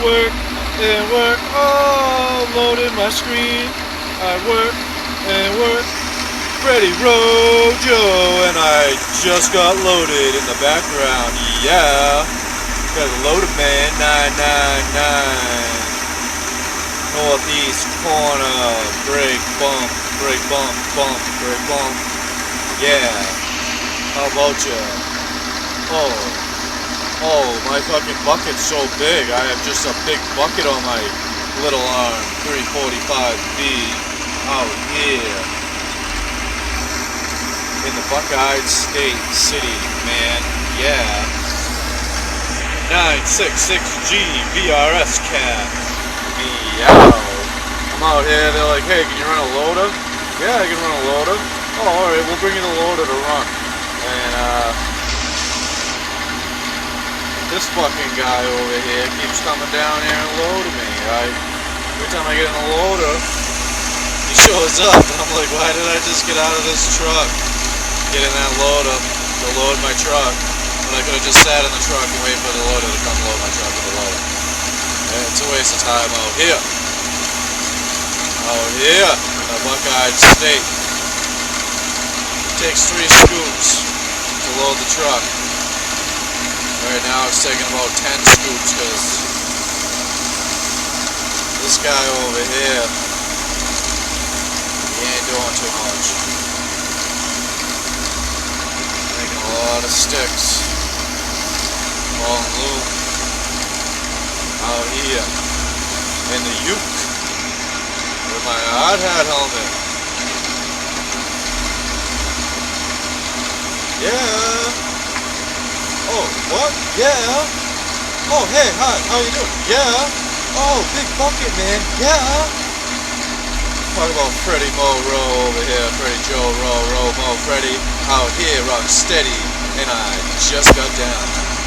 work and work, oh, loading my screen. I work and work, Freddy Rojo, and I just got loaded in the background, yeah. Got a loaded man, 999. Northeast corner, break bump, bump, break bump, yeah. How about ya? Oh, my fucking bucket's so big. I have just a big bucket on my little arm. 345B out here in the Buckeye State City, man. Yeah. 966G VRS cat. Meow. I'm out here. They're like, hey, can you run a loader? Yeah, I can run a loader. Oh, alright, we'll bring you the loader to run. And, this fucking guy over here keeps coming down here and loading me. Every time I get in the loader, he shows up, and I'm like, why did I just get out of this truck, get in that loader to load my truck, when I could have just sat in the truck and wait for the loader to come load my truck with the loader. And it's a waste of time out here. Out here, in the Buckeye State. It takes 3 scoops to load the truck. Right now it's taking about 10 scoops because this guy over here, he ain't doing too much. Making a lot of sticks. Falling loose. Out here in the uke with my hard hat helmet. Yeah. Oh, what? Yeah. Oh, hey, hi, how you doing? Yeah. Oh, big bucket, man. Yeah. Talk about Freddy Mo over here. Freddy Joe Mo Freddy out here, rock steady, and I just got down.